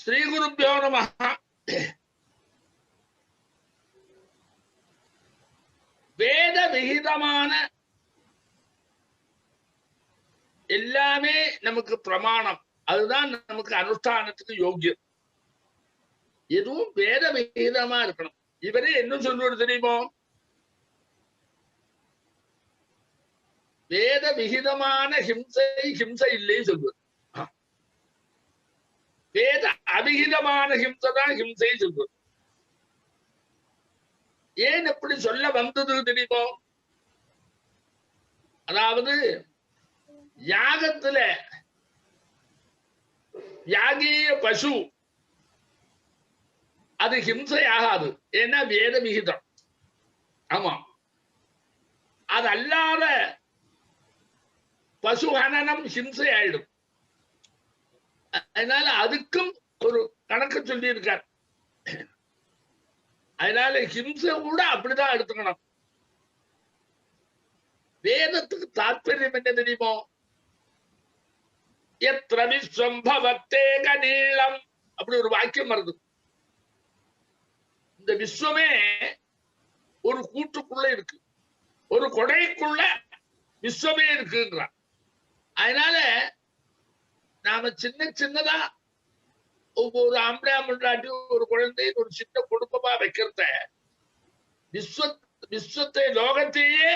ஸ்ரீகுருப்யோ நமஹ. வேத விகிதமான எல்லாமே நமக்கு பிரமாணம். அதுதான் நமக்கு அனுஷ்டானத்துக்கு யோகியம். எதுவும் வேத விகிதமா இருக்கணும். இவரே என்ன சொல்வது தெரியுமோ? வேத விகிதமான ஹிம்சை இல்லை சொல்வது. வேத அவிகிதமான ஹிம்சை தான் ஹிம்சை சொல்வது. ஏன் எப்படி சொல்ல வந்தது தெரியுமோ? அதாவது யாகத்துல யாகிய பசு அது ஹிம்சை ஆகாது. ஏன்னா வேத விகிதம். ஆமா, அது அல்லாத பசு ஹனனம் ஹிம்சை ஆயிடும். அதனால அதுக்கும் ஒரு கணக்கு சொல்லி இருக்கார். அதனால ஹிம்சை கூட அப்படிதான் எடுத்துக்கணும். வேதத்துக்கு தாற்பயம் என்ன தெரியுமோ? எத்ர விஸ்வம் பவத்தேக நீளம் அப்படி ஒரு வாக்கியம் வருது. இந்த விஸ்வமே ஒரு கூட்டுக்குள்ள இருக்கு, ஒரு கொடைக்குள்ள விஸ்வமே இருக்குன்றான். அதனால நாம சின்னதா ஒரு ஆம்பளை ஆம்பளாட்டி ஒரு குழந்தை ஒரு சின்ன குடும்பமா வைக்கிறத விஸ்வத்தை லோகத்தையே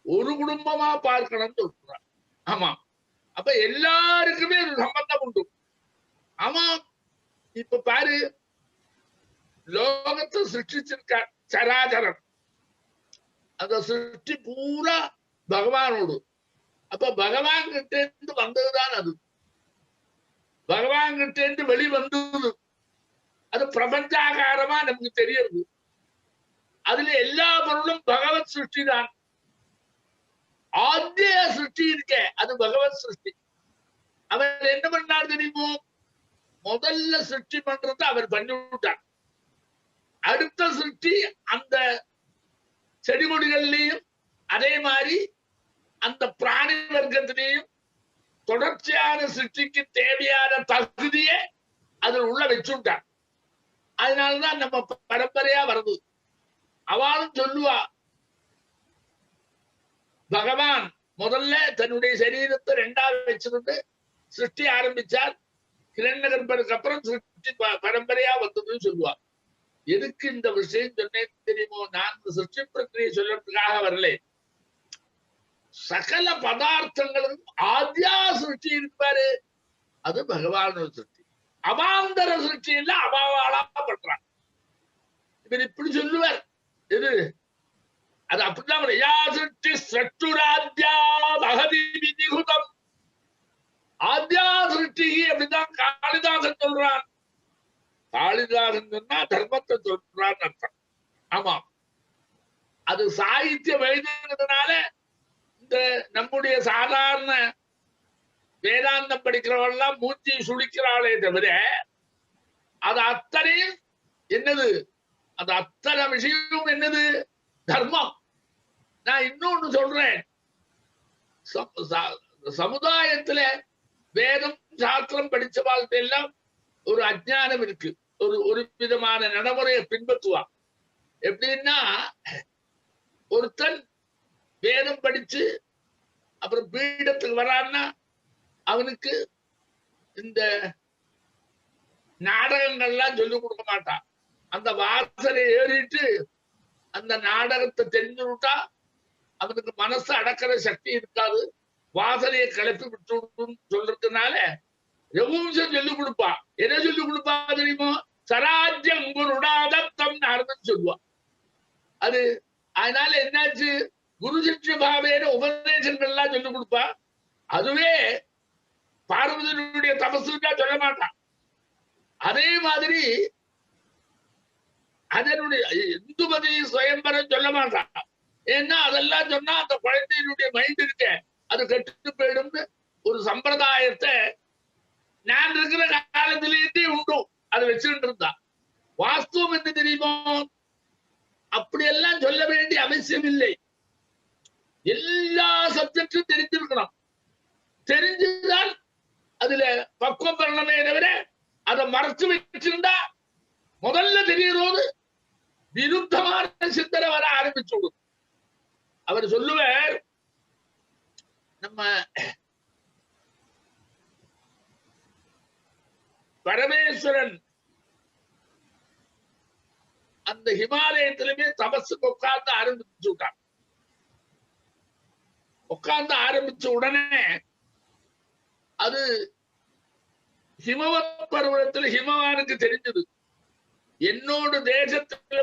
ஒரு குடும்பமா பார்க்கணும்னு சொல்றான். ஆமா, அப்ப எல்லாருக்குமே ஒரு சம்பந்தம் உண்டு. ஆமா, இப்ப பாரு, லோகத்தை சிருஷ்டிச்சிருக்க சராச்சரம், அந்த சிருஷ்டி பூரா பகவானோடு. அப்ப பகவான் கிட்ட இருந்து வந்ததுதான் அது. பகவான் கிட்ட இருந்து வெளிவந்தது. அது பிரபஞ்சாகாரமா நமக்கு தெரியுது. அதுல எல்லா பொருளும் பகவத் சிருஷ்டி தான். ஆத்திய சிருஷ்டி இருக்க அது பகவத் சிருஷ்டி. அவர் என்ன பண்ணார் தெரியுமோ? முதல்ல சிருஷ்டி பண்றது அவர் பண்ணிவிட்டார். அடுத்த சிருஷ்டி அந்த செடி கொடிகள்லையும் அதே மாதிரி அந்த பிராணி வர்க்கத்திலையும் தொடர்ச்சியான சிருஷ்டிக்கு தேவையான தகுதியை அதில் உள்ள வச்சுட்டார். அதனாலதான் நம்ம பரம்பரையா வருது. அவளும் சொல்லுவா, பகவான் முதல்ல தன்னுடைய சரீரத்தை ரெண்டாவது வச்சிருந்து சிருஷ்டி ஆரம்பிச்சார். கிரண்யகர்ப்பனுக்கு அப்புறம் சிருஷ்டி பரம்பரையா வந்ததுன்னு சொல்லுவா. எதுக்கு இந்த விஷயம் சொன்னேன் தெரியுமோ? நான் இந்த சிருஷ்டி பிரக்கிரியை சொல்றதுக்காக வரல. சகல பதார்த்தங்களும் ஆத்யா சிருஷ்டி இருப்பாரு, அது பகவானோட சிருஷ்டி. அவாந்தர சிருஷ்டி இல்ல, அபாவாளா பண்றான். இவர் இப்படி சொல்லுவார். இது அது அப்படிதான். யா சிருஷ்டி சற்றுராத்யா பகதி விதிகுதம். ஆத்யா சிருஷ்டி அப்படிதான் காளிதாசன் சொல்றான். காளிதாசன் சொன்னா தர்மத்தை சொல்றான்னு அர்த்தம். ஆமா, அது சாகித்யம் எழுதுறதுனால இந்த நம்முடைய சாதாரண வேதாந்தம் படிக்கிறவெல்லாம் மூச்சு சுழிக்கிறாளே தவிர அது அத்தனையும் என்னது? அது அத்தனை விஷயமும் என்னது? தர்மம். நான் இன்னொன்னு சொல்றேன். சமுதாயத்துல வேதம் சாஸ்திரம் படிச்ச வாழ்க்கை எல்லாம் ஒரு அஜ்ஞானம் இருக்கு. ஒரு விதமான நடைமுறையை பின்பற்றுவான். எப்படின்னா, ஒருத்தன் வேதம் படிச்சு அப்புறம் பீடத்துக்கு வரான்னா அவனுக்கு இந்த நாடகங்கள்லாம் சொல்லிக் கொடுக்க மாட்டான். அந்த வாசலை ஏறிட்டு அந்த நாடகத்தை தெரிஞ்சுட்டா அவனுக்கு மனசு அடக்கிற சக்தி இருக்காது. வாசலையை கிளப்பி விட்டு சொல்றதுனால ரகுவம்சம் சொல்லிக் கொடுப்பா. என்ன சொல்லிக் கொடுப்பா தெரியுமோ? சராஜ்யம் குருடாதத்தம் நடந்தன்னு சொல்லுவா. அது அதனால என்னாச்சு? குரு சிஷ்ய பாவேன உபதேசங்கள்லாம் சொல்லிக் கொடுப்பா. அதுவே பார்வதியினுடைய தபசுன்னா சொல்ல மாட்டான். அதே மாதிரி அதனுடைய இந்துமதி சுயம்பரம் சொல்ல மாட்டான். ஏன்னா அதெல்லாம் சொன்னா அந்த குழந்தையினுடைய மைண்ட் இருக்க அது கெட்டு போயிடும்னு ஒரு சம்பிரதாயத்தை நான் இருக்கிற காலத்திலேயே உண்டு. அதை வச்சுட்டு இருந்தா. வாஸ்தவம் என்ன தெரியுமோ? அப்படியெல்லாம் சொல்ல வேண்டிய அவசியம் இல்லை. எல்லா சப்ஜெக்டும் தெரிஞ்சிருக்கணும். தெரிஞ்சுதான் அதுல பக்குவம் பண்ணணுமே தவிர அதை மறைச்சு வச்சிருந்தா முதல்ல தெரியறது விருத்தமான சிந்தனை வர ஆரம்பிச்சு விடும். அவர் சொல்லுவார், நம்ம பரமேஸ்வரன் அந்த ஹிமாலயத்திலுமே தபசுக்கு உட்கார்ந்து ஆரம்பிச்சு விட்டான். உட்கார்ந்து ஆரம்பிச்ச உடனே அது ஹிமவத் பருவத்தில் ஹிமவானுக்கு தெரிஞ்சது, என்னோட தேசத்துல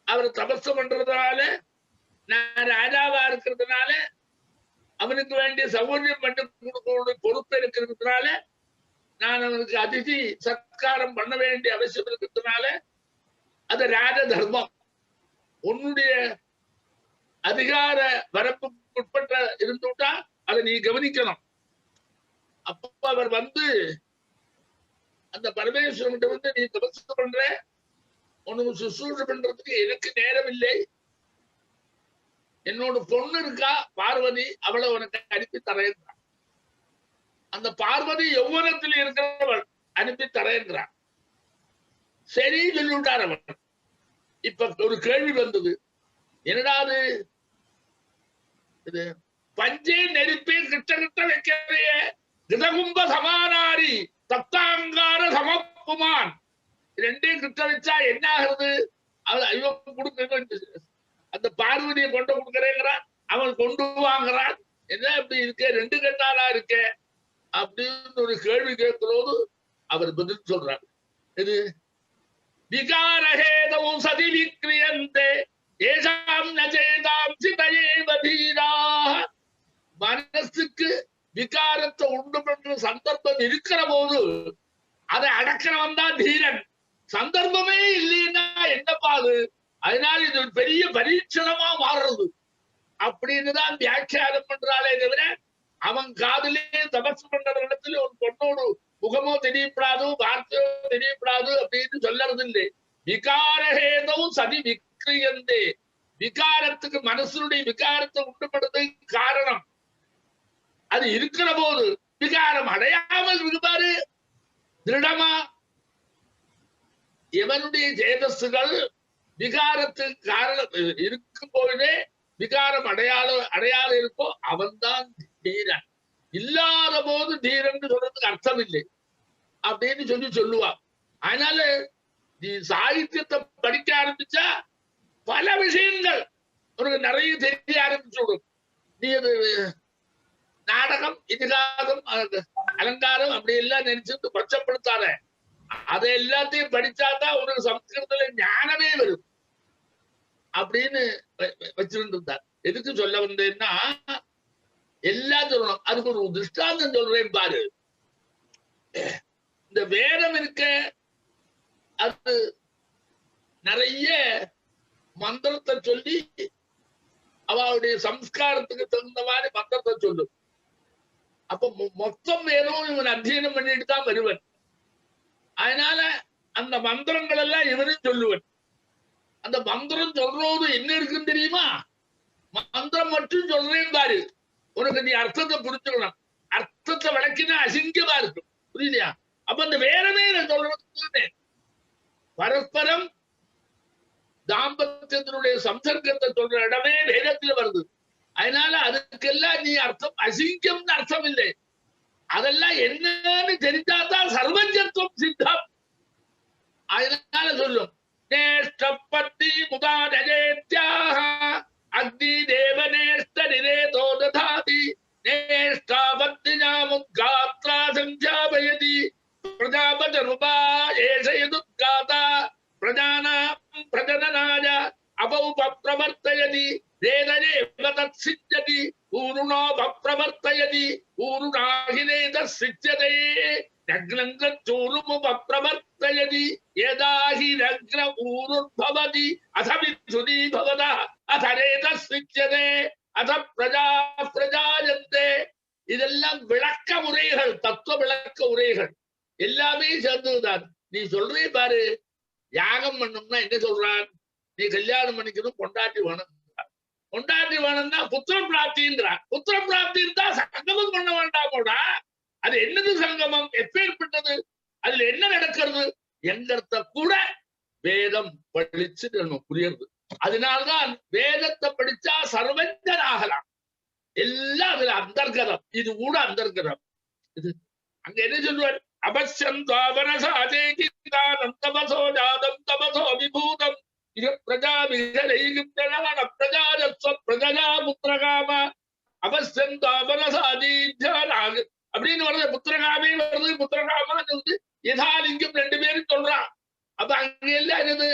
அவர் தபசு பண்றதுனால, நான் ராஜாவா இருக்கிறதுனால, அவனுக்கு வேண்டிய சௌகரியம் பண்ணி கொடுக்க பொறுப்பு இருக்கிறதுனால, நான் அவனுக்கு அதிதி சத்காரம் பண்ண வேண்டிய அவசியம் இருக்கிறதுனால, அது ராஜ தர்மம். உன்னுடைய அதிகார வரப்புக்கு உட்பட்ட இருந்துட்டா அதை நீ கவனிக்கணும். அப்ப அவர் அந்த பரமேஸ்வரன் நீ தபசு பண்ற, உனக்கு சுசூஷ பண்றதுக்கு எனக்கு நேரம் இல்லை, என்னோட பொண்ணு இருக்கா பார்வதி, அவளை உனக்கு அனுப்பி தரேன்றான். அந்த பார்வதி யௌவனத்தில் இருக்கிறவள் அனுப்பி தரேன்றான். சரி சொல்லிவிட்டார் அவன். இப்ப ஒரு கேள்வி வந்தது, என்னடாது இது பஞ்சே நெருப்பே கிட்ட கிட்ட வைக்கிறைய கிதகும்ப சமானாரி தத்தாங்கார சமப்புமான், ரெண்டையும் கிட்ட வச்சா என்ன ஆகுறது? ஐயோ கொடுக்க, அந்த பார்வதியை கொண்டு கொடுக்கறேங்கிறான், அவன் கொண்டு வாங்குறான், என்ன இப்படி இருக்க, ரெண்டு கட்டாளா இருக்க அப்படின்னு ஒரு கேள்வி கேட்கிறோடு அவர் பதில் சொல்றார். இது விகாரஹேதவும் சதி விக்ரியந்தே ஏசாம் நஜேதாம் சிதயேவ தீராஹ. மனசுக்கு விகாரத்தை உண்டு பண்ற சந்தர்ப்பம் இருக்கிற போது அதை அடக்கிறவன் தான் தீரன். சந்தர்ப்பமே இல்லைன்னா என்னப்பா அது? அதனால இது ஒரு பெரிய பரீட்சணமா மாறுறது அப்படின்னுதான் வியாக்கியானம் பண்றாளே தவிர, அவன் காதலே தபசு பண்ற இடத்துல ஒரு பொண்ணோடு முகமோ தெரியப்படாது, வார்த்தையோ தெரியப்படாது அப்படின்னு சொல்லறது இல்லை. விகாரஹேதவும் சதி விக்ரியந்தே, விகாரத்துக்கு மனசுடைய விகாரத்தை உண்டுபடுறதுக்கு காரணம் அது இருக்கிற போது விகாரம் அடையாமல் இருப்பாரு திருடமா. எவனுடைய சேதஸ்கள் விகாரத்துக்கு காரணம் இருக்கும் போதே விகாரம் அடையாள இருக்கோ அவன்தான் தீரன். இல்லாத போது தீரன் சொல்றதுக்கு அர்த்தம் இல்லை அப்படின்னு சொல்லுவான். அதனால நீ சாகித்யத்தை படிக்க ஆரம்பிச்சா பல விஷயங்கள் உனக்கு நிறைய தெரிய ஆரம்பிச்சு விடும். நீ அது நாடகம், இதிகாசம், அலங்காரம் அப்படி எல்லாம் நினைச்சுட்டு பச்சப்படுத்தாத. அதை எல்லாத்தையும் படிச்சாதான் உனக்கு சம்ஸ்கிருதத்துல ஞானமே வரும் அப்படின்னு வச்சிருந்தார். எதுக்கு சொல்ல வந்தேன்னா, எல்லாம் சொல்லணும். அதுக்கு ஒரு திருஷ்டாந்தம் சொல்றேன் பாரு. இந்த வேதம் இருக்க, அது நிறைய மந்திரத்தை சொல்லி அவளுடைய சம்ஸ்காரத்துக்கு தகுந்த மாதிரி மந்திரத்தை சொல்லும். அப்ப மொத்தம் வேதம் இவன் அத்தியனம் பண்ணிட்டு தான் வருவன். அதனால அந்த மந்திரங்கள் எல்லாம் இவனும் சொல்லுவன். அந்த மந்திரம் சொல்றது என்ன இருக்குன்னு தெரியுமா? மந்திரம் மட்டும் சொல்றேன் பாரு, உனக்கு நீ அர்த்தத்தை புரிஞ்சுக்கணும். அர்த்தத்தை விளக்கினா அசிங்கமா இருக்கும், புரியலையா? அப்ப அந்த வேறமே நான் சொல்றது பரஸ்பரம் தாம்பத்தியத்தினுடைய சம்சர்க்கத்தை சொல்ற இடமே வேதத்துல வருது. அதனால அதுக்கெல்லாம் நீ அர்த்தம் அசிங்கம்னு அர்த்தம் இல்லை. அதெல்லாம் என்னன்னு தெரிஞ்சாதான் சர்வஜத்துவம் சித்தம். அதனால சொல்லும், நேஷ்டப்பத்தி முதானேத்யாக அக்னி தேவநேஷ்ட நிரேதோ ததாதி நேஷ்டாபத்தி நாமுத்காத்ரா சஞ்சாபயதி பிரஜாபதருபா ஏஷயதுத்காதா பிரஜானாம் பிரஜனனாய அபௌபப்ரவர்த்தயதி வேதனேவ தத்சித்யதி ஊருணோபப்ரவர்த்தயதி ஊருணாஹினேதஸ்சித்யதே நக்னங்கச்சூருமுபப்ரவர்த்தயதி யதாஹி நக்ன ஊருர்பவதி அத விசுதி பவதா அதரேதஸ்சித்யதே அத பிரஜா பிரஜாயந்தே. இதெல்லாம் விளக்க உரைகள், தத்துவ விளக்க உரைகள் எல்லாமே சேர்ந்ததுதான். நீ சொல்றே பாரு, யாகம் பண்ணணும்னா என்ன சொல்றான்? நீ கல்யாணம் பண்ணிக்கணும், பொண்டாட்டி வேணும். பொண்டாட்டி வேணும்னா புத்திர பிராப்தின்றான். புத்திர பிராப்தி இருந்தா சங்கமம் பண்ண வேண்டாமோடா. அது என்னது சங்கமம்? எப்பேற்பட்டது? அதுல என்ன நடக்கிறது என்கிறத கூட வேதம் படிச்சு நம்ம புரியுது. அதனால்தான் வேதத்தை படிச்சா சர்வஜன் ஆகலாம். எல்லாம் அதுல அந்தர்கதம். இது கூட அந்தர்கதம். இது அங்க என்ன சொல்லுவார்? அவசியம் தமசோ ஜாதம் தமசோ விபூதம் இது பிரஜா பிரஜா புத்திரகாம அவசியம் தாபனசாதீஜானாக அப்படின்னு வருது. புத்திரகாமே வருது, புத்திரகாமான்னு வருது. யதாலிங்கம் ரெண்டு பேரும் சொல்றான். அப்ப அங்க எல்லாம் என்னது?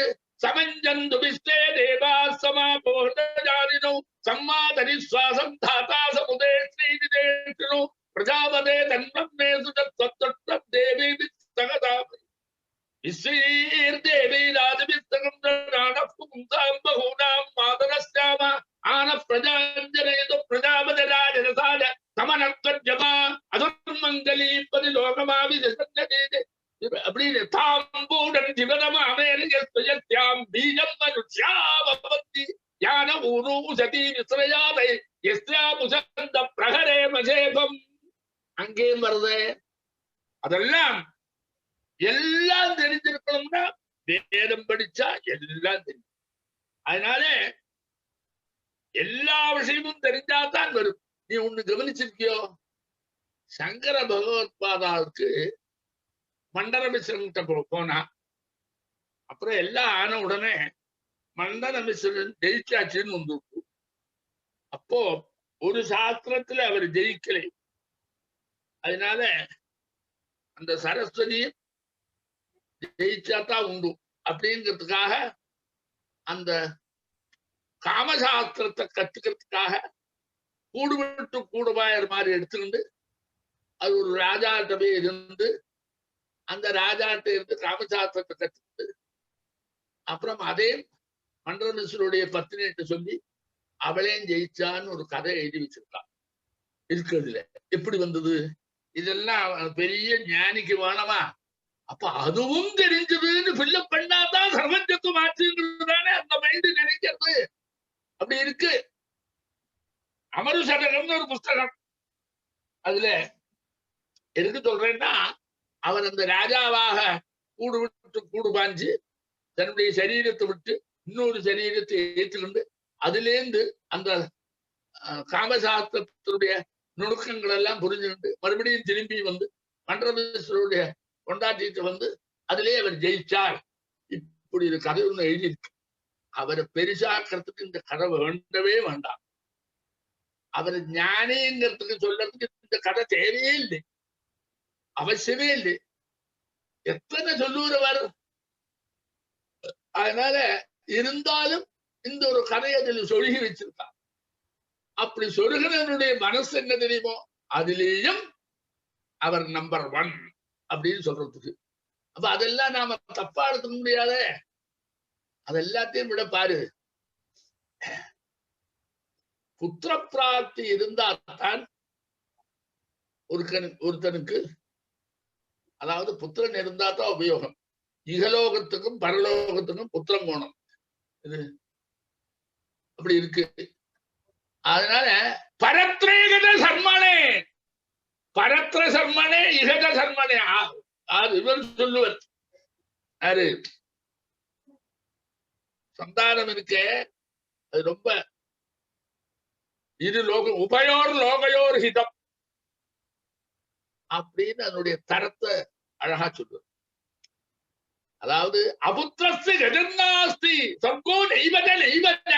சமஞ்சந்து விஸ்தே தேவா சமாபோதாரினோ சம்மாதனி சுவாசம் தாத்தா சமுதே ஸ்ரீதிதேஷனோ பிரஜாபதே தன்னம் மேசுதம் தேவி விஸ்தகதாமி விஸ்வீர் தேவி ராஜவிஸ்தகம் நாணப்பும்சாம் பகூனாம் மாதரஸ்யாம ஆன பிரஜாஞ்சனேது பிரஜாபதி ராஜரசாய சமனக்கஜமா அதுர்மங்கலி பதிலோகமாவி தசன்னதே அப்படின்னு தாம்பூடன் ஜிவனமாமேரியாம் பீஜம் மனுஷ்யாவபத்தி யான ஊரு சதி விஸ்ரயாதை எஸ்யாமுசந்த பிரகரே மஜேபம். அங்கே வருது. அதெல்லாம் எல்லாம் தெரிஞ்சிருக்கணும்னா வேதம் படிச்சா எல்லாம் தெரியும். அதனால எல்லா விஷயமும் தெரிஞ்சாதான் வரும். நீ ஒண்ணு கவனிச்சிருக்கியோ? சங்கர பகவத்பாதாவுக்கு மண்டல மிஸ்ரன்கிட்ட போனா அப்புறம் எல்லாம் ஆன உடனே மண்டல மிஸ்ரன் ஜெயிச்சாச்சுன்னு வந்து அப்போ ஒரு சாஸ்திரத்துல அவர் ஜெயிக்கலை. அதனால அந்த சரஸ்வதி ஜெயிச்சாதான் உண்டு அப்படிங்கிறதுக்காக அந்த காமசாஸ்திரத்தை கத்துக்கிறதுக்காக கூடுவிட்டு கூடுவாயர் மாதிரி எடுத்துக்கிண்டு அது ஒரு ராஜாட்ட போய் இருந்து அந்த ராஜாட்ட இருந்து காமசாஸ்திரத்தை கத்துக்கிட்டு அப்புறம் அதே மண்டலமிஸ்வருடைய பத்தினிட்டு சொல்லி அவளையும் ஜெயிச்சான்னு ஒரு கதை எழுதி வச்சிருக்கான். இருக்கிறதுல எப்படி வந்தது? இதெல்லாம் பெரிய ஞானிக்கு வேணமா? அப்ப அதுவும் தெரிஞ்சதுன்னு ஃபில்லப் பண்ணாதான் சர்வஜத்துவம் ஆச்சுங்கிறதுதானே அந்த மைண்ட் நினைக்கிறது. அப்படி இருக்கு. அமரு சதகம்னு ஒரு புஸ்தகம். அதுல எதுக்கு சொல்றேன்னா, அவன் அந்த ராஜாவாக கூடு விட்டு கூடு பாஞ்சு தன்னுடைய சரீரத்தை விட்டு இன்னொரு சரீரத்தை ஏற்றுக்கொண்டு அதிலேந்து அந்த காமசாஸ்திரத்தினுடைய நுணுக்கங்கள் எல்லாம் புரிஞ்சுக்கிட்டு மறுபடியும் திரும்பி வந்து மண்டலமேஸ்வருடைய கொண்டாட்டிட்டு வந்து அதிலே அவர் ஜெயிச்சார். இப்படி ஒரு கதை ஒண்ணு எழுதியிருக்கு. அவரை பெருசாக்கிறதுக்கு இந்த கதை வேண்டவே வேண்டாம். அவர் ஞானிங்கிறதுக்கு சொல்றதுக்கு இந்த கதை தேவையே இல்லை, அவசியமே இல்லை. எத்தனை சொல்லுறவர். அதனால இருந்தாலும் இந்த ஒரு கதையை அதில் சொருகி வச்சிருக்கான். அப்படி சொருகினுடைய மனசு என்ன தெரியுமோ, அதிலேயும் அவர் நம்பர் 1 அப்படின்னு சொல்றதுக்கு. அப்ப அதெல்லாம் நாம தப்பா எடுத்துக்க முடியாத. அதெல்லாத்தையும் விட பாரு, புத்திர பிராப்தி இருந்தால்தான் ஒருத்தனுக்கு, அதாவது புத்திரன் இருந்தா தான் உபயோகம். இகலோகத்துக்கும் பரலோகத்துக்கும் புத்திரம் போகணும். இது அப்படி இருக்கு. அதனால பரத்ரேகத சர்மனே, பரத்ர சர்மனே இகத சர்மனே இவர் சொல்லுவர். யாரு? சந்தானம் இருக்கே, அது ரொம்ப இரு லோகம் உபயோர் லோகையோர் ஹிதம் அப்படின்னு அதனுடைய தரத்தை அழகா சொல்லுவார். அதாவது அபுத்திரஸ்து கஜன்னாஸ்தி சர்க்கோ நெய்வத நெய்வத.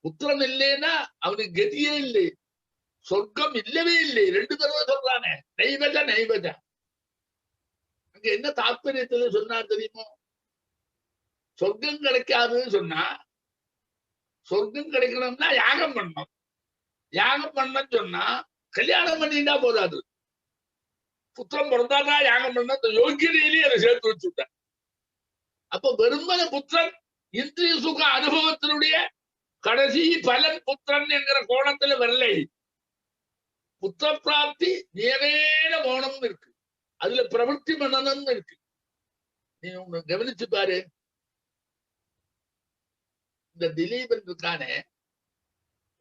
புத்திரன் இல்லைன்னா அவனுக்கு கதியே இல்லை, சொர்க்கம் இல்லவே இல்லை. 2 தடவை சொல்றானே, நெய்வத நெய்வத. அங்க என்ன தாற்பயத்துல சொன்னார் தெரியுமோ? சொர்க்கம் கிடைக்காதுன்னு சொன்னா, சொர்க்கம் கிடைக்கணும்னா யாகம் பண்ணணும். யாகம் பண்ணன்னு சொன்னா கல்யாணம் பண்ணிட்டா போதாது, புத்திரம் பிறந்தாதான் யாகம் பண்ண. யோகியிலேயே அதை சேர்த்து வச்சுட்டேன். அப்ப வெறுமன புத்திரன் இந்திரிய சுக அனுபவத்தினுடைய கடைசி பலன் புத்திரன் என்கிற கோணத்துல வரலை. புத்திர பிராப்தி நேரேன கோணம் இருக்கு, அதுல பிரவൃத்தி பண்ணணும்னு இருக்கு. நீ உன்னை கவனிச்சு பாரு. இந்த திலீபன் இருக்கானே,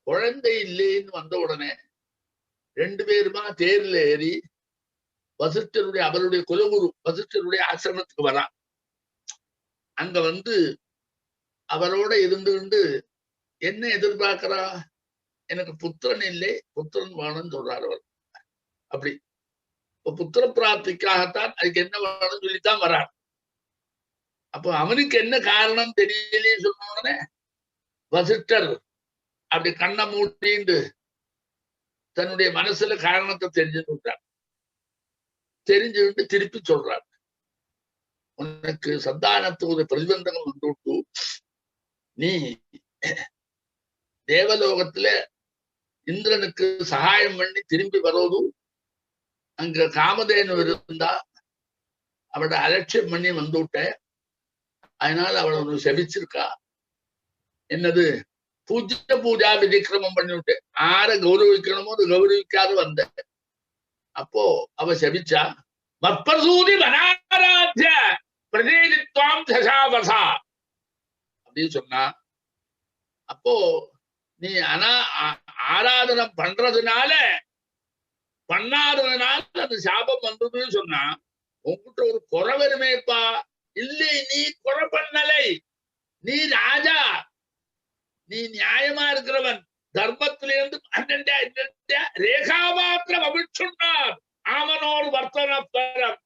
குழந்தை இல்லைன்னு வந்த உடனே 2 பேருமா தேர்ல ஏறி வசிஷ்டருடைய அவருடைய குலகுரு வசிஷ்டருடைய ஆசிரமத்துக்கு வரா. அங்க வந்து அவரோட இருந்து என்ன எதிர்பார்க்கிறா? எனக்கு புத்திரன் இல்லை, புத்திரன் வேணும்னு சொல்றாரு அவர். அப்படி இப்ப புத்திர பிராப்திக்காகத்தான் அதுக்கு என்ன வேணும்னு சொல்லித்தான் வர்றார். அப்போ அவனுக்கு என்ன காரணம் தெரியலையே சொன்ன உடனே வசிஷ்டர் அப்படி கண்ணை மூட்டிண்டு தன்னுடைய மனசுல காரணத்தை தெரிஞ்சுட்டார். தெரிஞ்சுட்டு திருப்பி சொல்றார், உனக்கு சந்தானத்தோட பிரதிபந்தகம் வந்துட்டு நீ தேவலோகத்துல இந்திரனுக்கு சகாயம் பண்ணி திரும்பி வரோது அங்க காமதேனு இருந்தா அவட அலட்சியம் பண்ணி வந்துவிட்ட. அதனால அவளை ஒண்ணு செபிச்சிருக்கா. என்னது? பூஜா விதிக்கிரமம் பண்ணிவிட்டு ஆரை கௌரவிக்கணுமோ அது கௌரவிக்காது வந்த. அப்போ அவ செபிச்சா, மற்பசூதி வனாராத்ய பிரதேஜித்வாம் தசாவசா அப்படின்னு சொன்னா. அப்போ நீ ஆராதனம் பண்றதுனால பண்ணாததுனால அந்த சாபம் வந்ததுன்னு சொன்னா உன்கிட்ட ஒரு குறை வருமேப்பா. இல்லை, நீ குறை பண்ணலை, நீ ராஜா, நீ நியாயமா இருக்கிறவன். தர்மத்திலிருந்து ரேகா மாத்திரம் அவிழ்ச்சுன்னார் ஆமனோர் வர்த்தன பரம்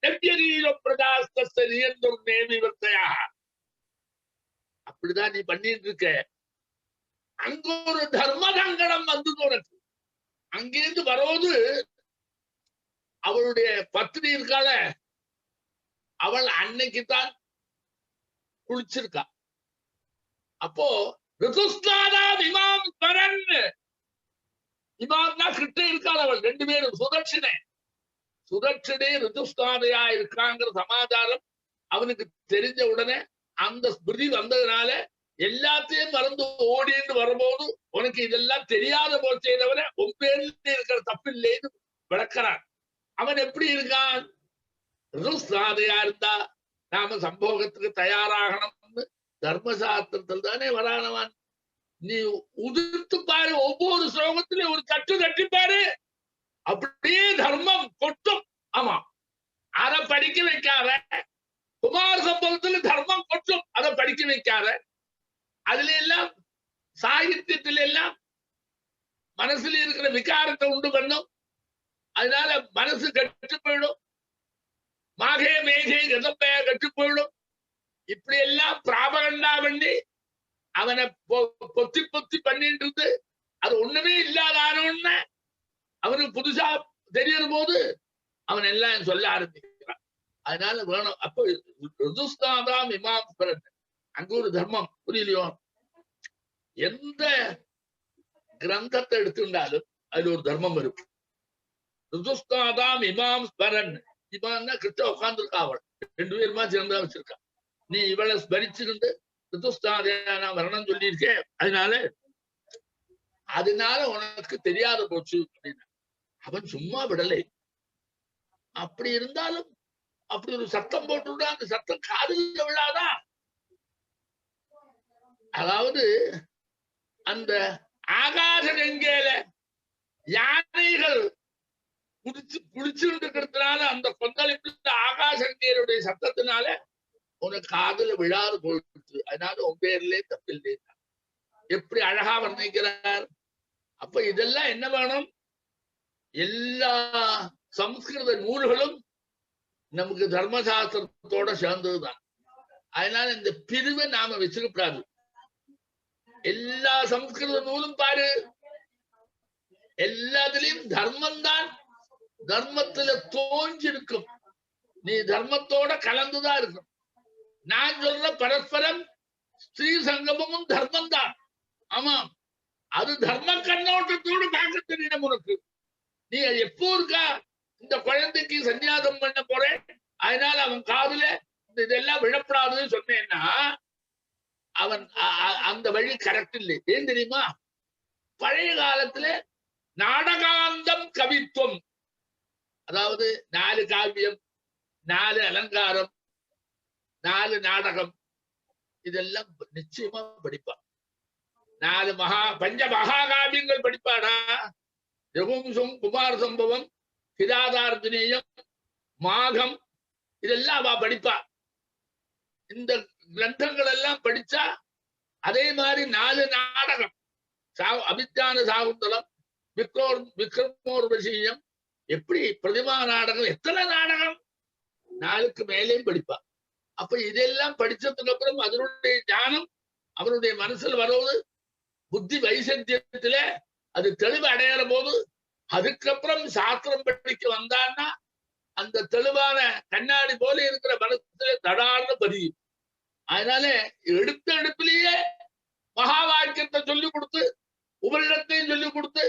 பிரதாஸ்த நேமி வர்த்தையா. அப்படிதான் நீ பண்ணிட்டு இருக்க. அங்க ஒரு தர்ம சங்கடம் வந்து உனக்கு. அங்கிருந்து வரோது அவளுடைய பத்னி இருக்கால, அவள் அன்னைக்குத்தான் குளிச்சிருக்கா. அப்போ ரிதுஸ்நாதா இமாம் ஸ்மரன், இமாம்னா கிட்ட இருக்காள் அவள். ரெண்டு பேரும் சுதட்சிணே ரிதுஸ்நாதையா இருக்காங்கிற சமாச்சாரம் அவனுக்கு தெரிஞ்ச உடனே அந்த ஸ்மிருதி வந்ததுனால எல்லாத்தையும் மறந்து ஓடின்னு வரும்போது உனக்கு இதெல்லாம் தெரியாத போச்சே தவிர உன் பேர்ல இருக்கிற தப்பு இல்லைன்னு விளக்கிறான். அவன் எப்படி இருக்கான்? ரிதுஸ்நாதையா இருந்தா நாம சம்போகத்துக்கு தயாராகணும்னு தர்மசாஸ்திரத்தில் தானே வரானவன். நீ உதிர்த்து பாரு, ஒவ்வொரு ஸ்லோகத்திலையும் ஒரு தட்டு தட்டிப்பாரு, அப்படியே தர்மம் கொட்டும். ஆமா, அதை படிக்க வைக்காத. குமார் சம்பவத்துல தர்மம் கொட்டும், அதை படிக்க வைக்காத. அதுல எல்லாம் சாகித்யத்தில எல்லாம் மனசுல இருக்கிற விகாரத்தை உண்டு பண்ணும். அதனால மனசு கெட்டு போயிடும். மாகே மேகே கதப்பைய கெட்டு போயிடும். இப்படி எல்லாம் பிராபகண்டா பண்ணி அவனை பொத்தி பண்ணிட்டு இருந்து அது ஒண்ணுமே இல்லாத ஆனோன்னு அவனுக்கு புதுசா தெரியும் போது அவன் எல்லாம் சொல்ல ஆரம்பிக்கிறான். அதனால வேணும். அப்போ ரிதுஸ்நாதாம் இமாம் ஸ்மரன், அங்க ஒரு தர்மம். புரியலையோ? எந்த கிரந்தத்தை எடுத்துட்டாலும் அதுல ஒரு தர்மம் இருக்கும். ரிதுஸ்நாதாம் இமாம் ஸ்மரன், இமாம்னா கிட்ட உட்கார்ந்துருக்கா அவள். ரெண்டு பேருமா சேர்ந்தா வச்சிருக்கா. நீ இவளை ஸ்மரிச்சிருந்து ரிதுஸ்நாதையா வரணும் சொல்லியிருக்கேன், அதனால உனக்கு தெரியாத போச்சு அப்படின்னா அவன் சும்மா விடலை. அப்படி இருந்தாலும் அப்படி ஒரு சத்தம் போட்டு அந்த சத்தம் காதுல விழாதா? அதாவது அந்த ஆகாச கங்கையில யானைகள் குடிச்சுட்டு இருக்கிறதுனால அந்த கொந்தளிப்பு ஆகாச கங்கையருடைய சத்தத்தினால உனக்கு காதுல விழாது போயிடுச்சு. அதனால உன் பேர்லே தப்பில்லை. எப்படி அழகா வர்ணிக்கிறார். அப்ப இதெல்லாம் என்ன வேணும்? எல்லா சம்ஸ்கிருத நூல்களும் நமக்கு தர்மசாஸ்திரத்தோட சேர்ந்ததுதான். அதனால இந்த பிரிவை நாம வச்சுக்கப்படாது. எல்லா சம்ஸ்கிருத நூலும் பாரு, எல்லாத்திலையும் தர்மம் தான் தர்மத்துல தோஞ்சிருக்கும். நீ தர்மத்தோட கலந்துதான் இருக்கும். நான் சொல்ற பரஸ்பரம் ஸ்ரீ சங்கமமும் தர்மம் தான். ஆமா, அது தர்ம கண்ணோட்டத்தோடு பார்க்க தெரியணும் உனக்கு. நீ எப்போ இருக்கா இந்த குழந்தைக்கு சன்னியாசம் பண்ண போறேன், அதனால அவன் காதுல இதெல்லாம் விழப்படாதுன்னு சொன்னேன்னா அவன் அந்த வழி கரெக்ட் இல்லை. ஏன் தெரியுமா? பழைய காலத்துல நாடகாந்தம் கவித்துவம், அதாவது 4 காவியம், 4 அலங்காரம், 4 நாடகம், இதெல்லாம் நிச்சயமா படிப்பான். 4 பஞ்ச மகாகாவியங்கள் படிப்பானா? ரகுவம்சம், குமார சம்பவம், கிராதார்ஜுனேயம், மாகம் இதெல்லாம் அவ படிப்பா. இந்த கிரந்தங்கள் எல்லாம் படிச்சா அதே மாதிரி 4 நாடகம் அபிஜான சாகுந்தலம், விக்ரமோர்வசீயம், எப்படி பிரதிமா நாடகம், எத்தனை நாடகம் 4க்கு மேலேயும் படிப்பா. அப்ப இதெல்லாம் படிச்சதுக்கு அப்புறம் அதனுடைய ஞானம் அவருடைய மனசுல வருவது, புத்தி வைசத்தியத்துல அது தெளிவு அடையிற போது அதுக்கப்புறம் சாஸ்திரம் படிக்க வந்தான்னா அந்த தெளிவான கண்ணாடி போல இருக்கிற மனசுல தடார்னு பதியும். அதனால எடுத்த எடுப்பிலேயே மகா வாக்கியத்தை சொல்லிக் கொடுத்து உபரிடத்தையும் சொல்லிக் கொடுத்து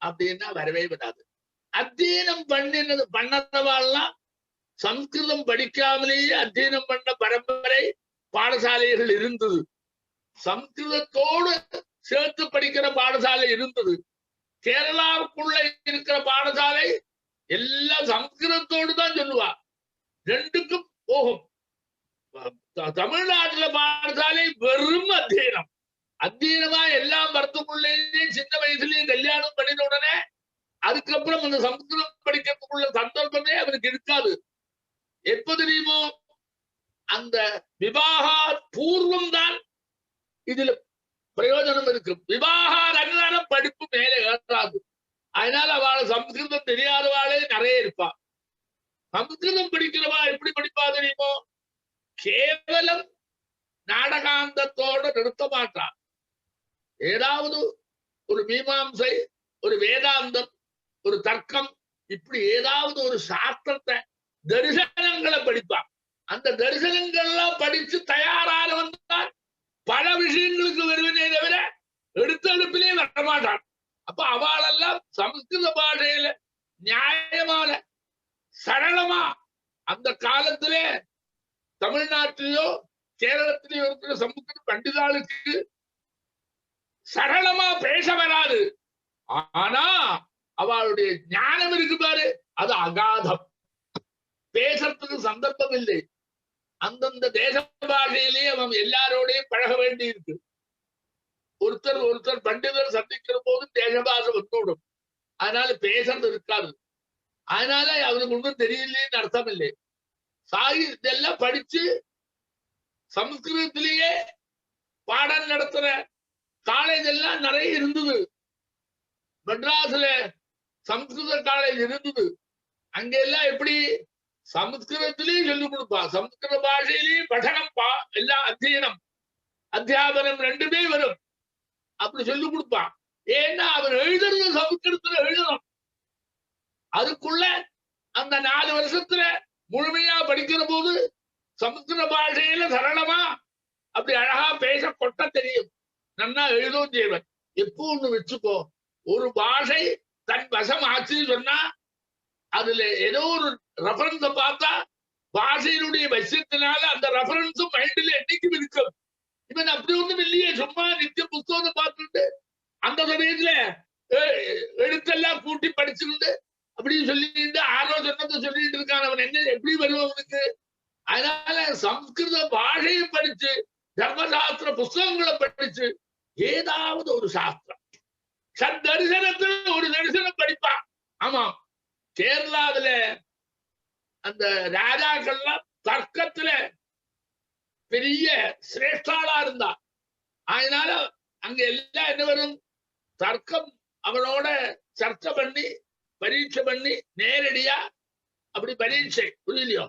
அப்படின்னா வரவே விடாது. அத்தியனம் பண்ணதவாள்லாம் சம்ஸ்கிருதம் படிக்காமலேயே அத்தியனம் பண்ண பரம்பரை பாடசாலைகள் இருந்தது. சம்ஸ்கிருதத்தோடு சேர்த்து படிக்கிற பாடசாலை இருந்தது. கேரளாவுக்குள்ள இருக்கிற பாடசாலை எல்லாம் சம்ஸ்கிருதத்தோடு தான் சொல்லுவா, 2க்கும் போகும். தமிழ்நாட்டுல பாடசாலை வெறும் அத்தியனம், அத்தியனமா எல்லாம் வரத்துக்குள்ளேயே சின்ன வயசுலயே கல்யாணம் பண்ணின உடனே அதுக்கப்புறம் அந்த சம்ஸ்கிருதம் படிக்கிறதுக்குள்ள சந்தர்ப்பமே அவனுக்கு இருக்காது. எப்ப தெரியுமோ, அந்த விவாகா பூர்வம் தான் இதுல பிரயோஜனம் இருக்கு. விவாகா அனுதான படிப்பு மேலே ஏறாது. அதனால அவளை சம்ஸ்கிருதம் தெரியாதவாளே நிறைய இருப்பா. சம்ஸ்கிருதம் படிக்கிறவா எப்படி படிப்பா தெரியுமோ, கேவலம் நாடகாந்தத்தோட நிறுத்த மாட்டான். ஏதாவது ஒரு மீமாம்சை, ஒரு வேதாந்தம், ஒரு தர்க்கம், இப்படி ஏதாவது ஒரு சாஸ்திரத்தை தரிசனங்களை படிப்பான். அந்த தரிசனங்கள்லாம் படிச்சு தயாரான வந்தால் பல விஷயங்களுக்கு வருவனே தவிர எடுத்த எடுப்பிலே வரமாட்டான். அப்ப அவளெல்லாம் சமஸ்கிருத பாஷையில நியாயமான சரளமா, அந்த காலத்திலே தமிழ்நாட்டிலேயோ கேரளத்திலேயோ இருக்கிற சமஸ்கிருத பண்டிதாளுக்கு சரளமா பேச வராது. ஆனா அவளுடைய ஞானம் இருக்கு பாரு, அது அகாதம். பேசுறதுக்கு சந்தர்ப்பம் இல்லை. அந்தந்த தேச பாஷையிலேயே அவன் எல்லாரோடையும் பழக வேண்டி இருக்கு. ஒருத்தர் பண்டிதர் சந்திக்கிற போது தேச பாஷை வந்துவிடும். அதனால பேசுறது இருக்காது. அதனால அவனுக்கு ஒன்றும் தெரியலேன்னு அர்த்தம் இல்லை. இதெல்லாம் படிச்சு சமஸ்கிருதத்திலேயே பாடம் நடத்துற காலேஜ் எல்லாம் நிறைய இருந்தது. மெட்ராஸ்ல சமஸ்கிருத காலேஜ் இருந்தது. அங்க எல்லாம் எப்படி சமஸ்கிருதத்திலேயும் சொல்லிக் கொடுப்பா, சமஸ்கிருத பாஷையிலேயும் படனம் எல்லாம் அத்தியனம் அத்தியாபனம் 2மே வரும். அப்படி சொல்லிக் கொடுப்பான். ஏன்னா அவர் எழுதுறது சமஸ்கிருதத்துல எழுதணும். அதுக்குள்ள அந்த 4 வருஷத்துல முழுமையா படிக்கிற போது சமஸ்கிருத பாஷையில சரளமா அப்படி அழகா பேச கொட்ட தெரியும், நன்னா எழுதும் செய்வன். எப்போ ஒண்ணு வச்சுக்கோ, ஒரு பாஷை தன் வசம் ஆச்சுன்னு சொன்னா அதுல ஏதோ ஒரு ரெஃபரன்ஸ பார்த்தா பாஷையினுடைய வசியத்தினால அந்த ரெஃபரன்ஸும் மைண்ட்ல என்னைக்கும் இருக்கும். இவன் அப்படி ஒண்ணும் இல்லையே, சும்மா நித்திய புத்தகத்தை பார்த்துட்டு அந்த சமயத்துல எழுத்தெல்லாம் கூட்டி படிச்சுட்டு அப்படின்னு சொல்லிட்டு ஆலோசனை சொல்லிட்டு இருக்கான். அவன் என்ன எப்படி வருவனுக்கு? அதனால சம்ஸ்கிருத பாஷையை படிச்சு தர்மசாஸ்திர புஸ்தகங்களை படிச்சு ஏதாவது ஒரு சாஸ்திரம் தரிசனத்துல ஒரு தரிசனம் படிப்பான். ஆமாம், கேரளாவில அந்த ராஜாக்கள்லாம் தர்க்கத்துல பெரிய சிரேஷ்டாளா இருந்தா. அதனால அங்க எல்லாம் என்ன வரும், தர்க்கம் அவனோட சர்ச்சை பண்ணி பரீட்சை பண்ணி நேரடியா அப்படி பரீட்சை புரியலையோ,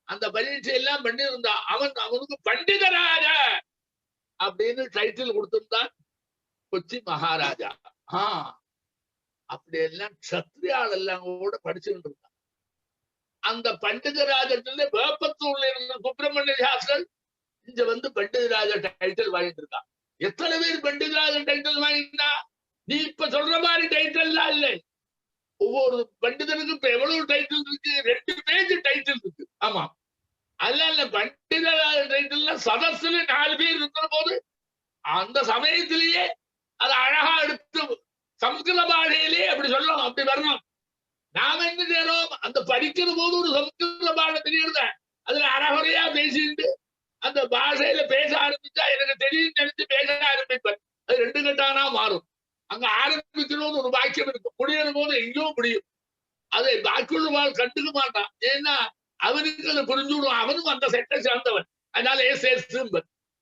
அந்த பரீட்சை எல்லாம் பண்ணி இருந்தா அவனுக்கு பண்டிதராஜ அப்படின்னு டைட்டில் கொடுத்திருந்தான் கொச்சி மகாராஜா. அப்படி எல்லாம் சத்ரியால் எல்லாம் கூட படிச்சுட்டு இருந்தான். அந்த பண்டிதராஜத்துல வேப்பத்தூர்ல இருந்த சுப்பிரமணிய சாஸ்திரன் இங்க வந்து பண்டிதராஜ டைட்டில் வாங்கிட்டு இருக்கான். எத்தனை பேர் பண்டிதராஜ டைட்டில் வாங்கிட்டா? நீ இப்ப சொல்ற மாதிரி டைட்டில் எல்லாம் இல்லை. ஒவ்வொரு பண்டிதனுக்கும் இப்ப எவ்வளவு டைட்டில் இருக்கு, 2 பேஜ் டைட்டில் இருக்கு. ஆமா, அதனால பண்டிதராஜ டைட்டில் சதஸ்ல 4 பேர் இருக்கிற போது அந்த சமயத்திலேயே அதை அழகா எடுத்து சம்ஸ்கிருத பாஷையிலேயே அப்படி சொல்லணும், அப்படி வரணும். நாம என்ன செய்யறோம், அந்த படிக்கிற போது ஒரு சம்ஸ்கிருத பாஷை தெரியுறத அதுல அறகுறையா பேசிட்டு அந்த பாஷையில பேச ஆரம்பிச்சா எனக்கு தெரியும் நினைச்சு பேச ஆரம்பிப்பேன். அது 2 கட்டானா மாறும். அங்க ஆரம்பிக்கணும்னு ஒரு வாக்கியம் இருக்கு, முடியும் போது எங்கேயோ முடியும். அதை பாக்கியுள்ளவாள் கண்டுக்க மாட்டான். ஏன்னா அவனுக்கு அதை புரிஞ்சுடுவான். அவனும் அந்த செட்டை சேர்ந்தவன். அதனால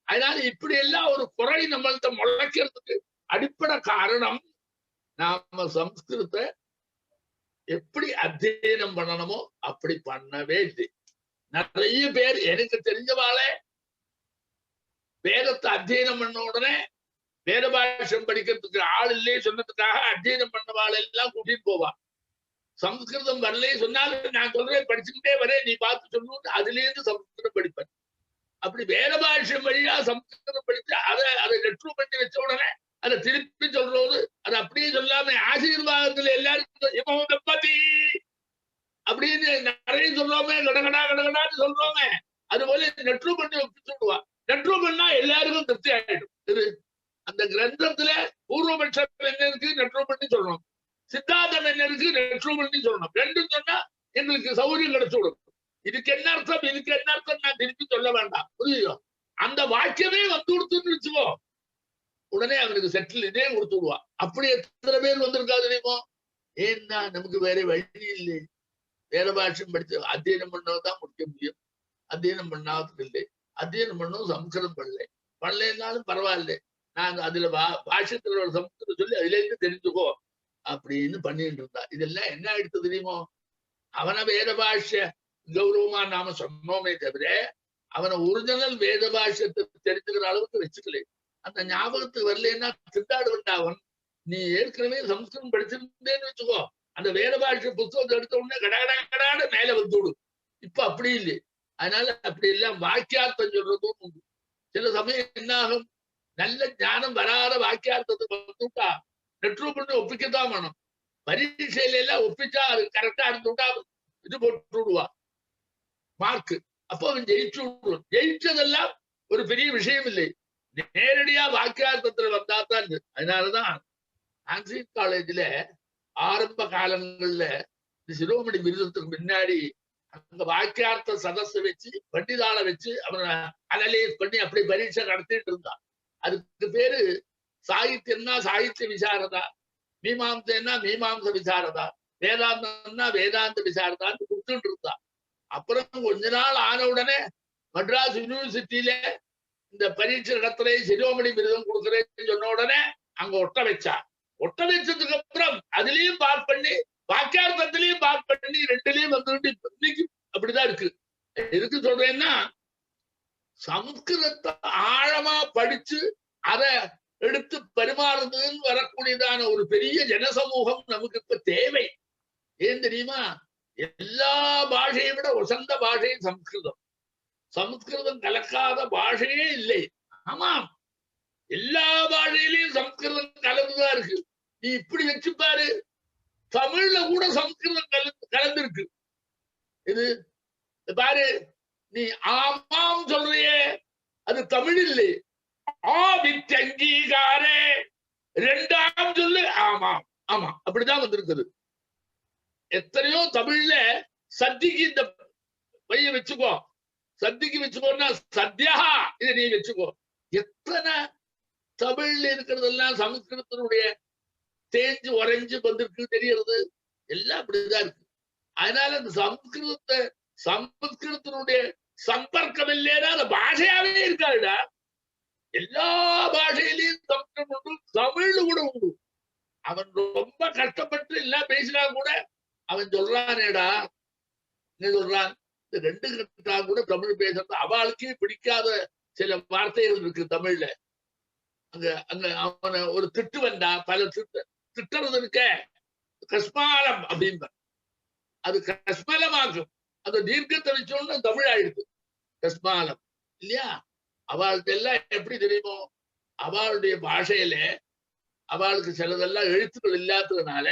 அதனால இப்படி எல்லாம் ஒரு குறை நம்மள்கிட்ட முளைக்கிறதுக்கு அடிப்படை காரணம் நாம சம்ஸ்கிருத எப்படி அத்தியனம் பண்ணணுமோ அப்படி பண்ணவே இல்லை. நிறைய பேர் எனக்கு தெரிஞ்சவாளே வேதத்தை அத்தியனம் பண்ண உடனே வேத பாஷம் படிக்கிறதுக்கு ஆள் இல்லையே சொன்னதுக்காக அத்தியனம் பண்ணவாள் எல்லாம் கூட்டிட்டு போவான். சம்ஸ்கிருதம் வரலையே சொன்னாலும் நான் சொல்றேன் படிச்சுக்கிட்டே வரேன், நீ பார்த்து சொல்லணும், அதுல இருந்து சம்ஸ்கிருதம் படிப்பேன். அப்படி வேத பாஷம் வழியா சம்ஸ்கிருதம் படிச்சு அதை நெற்று பண்ணி வச்ச உடனே அதை திருப்பி சொல்றது, அதை அப்படியே சொல்லாம ஆசீர்வாதத்துல எல்லாரும் அப்படின்னு நிறைய சொல்றோமே, கடகடா கடகடான்னு சொல்றோமே, அது போல நெற்று பண்ணி சொல்லுவா. நெற்று பண்ணா எல்லாருக்கும் திருப்தி ஆயிடும். இது அந்த கிரந்தத்துல பூர்வபட்சம் என்ன இருக்கு நெற்று பண்ணி சொல்லணும், சித்தாந்தம் என்ன இருக்கு நெற்று பண்ணி சொல்லணும். ரெண்டும் சொன்னா எங்களுக்கு சௌகரியம் கிடைச்சு விடும். இதுக்கு என்ன அர்த்தம் இதுக்கு என்ன அர்த்தம் நான் திருப்பி சொல்ல வேண்டாம், புரியுதோ? அந்த வாக்கியமே வந்து கொடுத்துன்னு வச்சுக்கோ, உடனே அவனுக்கு செட்டில் இதே கொடுத்து விடுவா. அப்படி எத்தனை பேர் வந்திருக்கா தெரியுமோ? ஏன்னா நமக்கு வேற வழி இல்லை. வேற பாஷம் படிச்சு அத்தியனம் பண்ணதான் முடிக்க முடியும். அத்தியனம் பண்ணாதது இல்லை. அத்தியனம் பண்ணவும் சம்ஸ்கிருதம் பண்ணலைன்னாலும் பரவாயில்ல, நான் அதுல பாஷத்துல ஒரு சம்ஸ்கிருதம் சொல்லி அதுல இருந்து தெரிஞ்சுக்கோ அப்படின்னு பண்ணிட்டு இருந்தா. இதெல்லாம் என்ன ஆயிடுத்து தெரியுமோ? அவனை வேத பாஷ கௌரவமா நாம சொன்னோமே தவிர அவனை ஒரிஜினல் வேத பாஷத்தை தெரிஞ்சுக்கிற அளவுக்கு வச்சுக்கல. அந்த ஞாபகத்துக்கு வரலன்னா திண்டாடு வேண்டாவன். நீ ஏற்கனவே சம்ஸ்கிருதம் படிச்சிருந்தேன்னு வச்சுக்கோ, அந்த வேத பாஷ புத்தகத்தை எடுத்த உடனே கடகடாடு மேல வந்துவிடு. இப்ப அப்படி இல்லை. அதனால அப்படி எல்லாம் வாக்கியார்த்தம் சொல்றதும் உண்டு. சில சமயம் என்ன ஆகும், நல்ல ஞானம் வராத வாக்கியார்த்தத்தை வந்துட்டா நெற்று பண்ணி ஒப்பிக்கத்தான் வேணும். பரீட்சையில எல்லாம் ஒப்பிச்சா அது கரெக்டா இருந்துட்டா இது போட்டு விடுவா மார்க்கு. அப்போ அவன் ஜெயிச்சு விடுவான். ஜெயிச்சதெல்லாம் ஒரு பெரிய விஷயம் இல்லை, நேரடியா வாக்கியார்த்தத்துல வந்தா தான். அதனாலதான் ஆன்சீட் காலேஜ்ல ஆரம்ப காலங்கள்ல சிரோமணி விருதத்துக்கு முன்னாடி அங்க வாக்கியார்த்த சதஸ் வச்சு பண்டிதாளை வச்சு அவனை அனலைஸ் பண்ணி அப்படி பரீட்சை நடத்திட்டு இருந்தான். அதுக்கு பேரு சாகித்யம்னா சாகித்ய விசாரதா, மீமாம்சன்னா மீமாம்ச விசாரதா, வேதாந்தம்னா வேதாந்த விசாரதான்னு கொடுத்துட்டு இருந்தான். அப்புறம் கொஞ்ச நாள் ஆன உடனே மெட்ராஸ் யூனிவர்சிட்டியில இந்த பரீட்சை நடத்துறே சிரோமணி விருதம் கொடுக்குறேன்னு சொன்ன உடனே அங்க ஒட்ட வச்சா. ஒட்ட வச்சதுக்கு அப்புறம் அதுலயும் பாஸ் பண்ணி வாக்கியார்த்தத்திலையும் பாஸ் பண்ணி ரெண்டுலயும் வந்துட்டு இன்னைக்கு அப்படிதான் இருக்கு. எதுக்கு சொல்றேன்னா சமஸ்கிருதத்தை ஆழமா படிச்சு அதை எடுத்து பரிமாறுறதுன்னு வரக்கூடியதான ஒரு பெரிய ஜனசமூகம் நமக்கு இப்ப தேவை. ஏன் தெரியுமா? எல்லா பாஷையை விட உசந்த பாஷை சம்ஸ்கிருதம். சம்ஸ்கிருதம் கலக்காத பாஷையே இல்லை. ஆமாம், எல்லா பாஷையிலையும் சம்ஸ்கிருதம் கலந்துதான் இருக்கு. நீ இப்படி வச்சு பாரு, தமிழ்ல கூட சம்ஸ்கிருதம் கலந்துருக்கு. இது பாரு, நீ ஆமாம் சொல்றியே அது தமிழ் இல்லை. அங்கீகாரே ரெண்டாம் சொல்லு ஆமாம். ஆமா, அப்படிதான் வந்திருக்குது. எத்தனையோ தமிழ்ல சத்திக்கு இந்த பைய வச்சுக்கோ, சத்திக்கு வச்சுக்கோன்னா சத்யா இதை நீ வச்சுக்கோ. எத்தனை தமிழ்ல இருக்கிறதெல்லாம் சமஸ்கிருதத்தினுடைய தேஞ்சு உறைஞ்சு வந்திருக்கு தெரியறது. எல்லாம் அப்படிதான் இருக்கு. அதனால அந்த சமஸ்கிருதத்தினுடைய சம்பர்க்கம் இல்லைன்னா அந்த பாஷையாவே இருக்காதுடா. எல்லா பாஷையிலையும் சம்ஸ்கிருதம் உண்டு, தமிழ்ல கூட உண்டு. அவன் ரொம்ப கஷ்டப்பட்டு எல்லாம் பேசினா கூட அவன் சொல்றானேடா, என்ன சொல்றான், இந்த ரெண்டு கட்டா கூட தமிழ் பேசுறது அவளுக்கே பிடிக்காத சில வார்த்தைகள் இருக்கு தமிழ்ல. அங்க அங்க அவனை ஒரு திட்டு வந்தா பல திட்டுறது இருக்க, கஸ்மாலம் அப்படின்ப, அது கஸ்மலமாகும். அந்த தீர்க்கத்தை வச்சோன்னு தமிழ் ஆயிடுது கஸ்மாலம் இல்லையா? அவளுக்கு எல்லாம் எப்படி தெரியுமோ, அவளுடைய பாஷையில அவளுக்கு சிலதெல்லாம் எழுத்துக்கள் இல்லாததுனால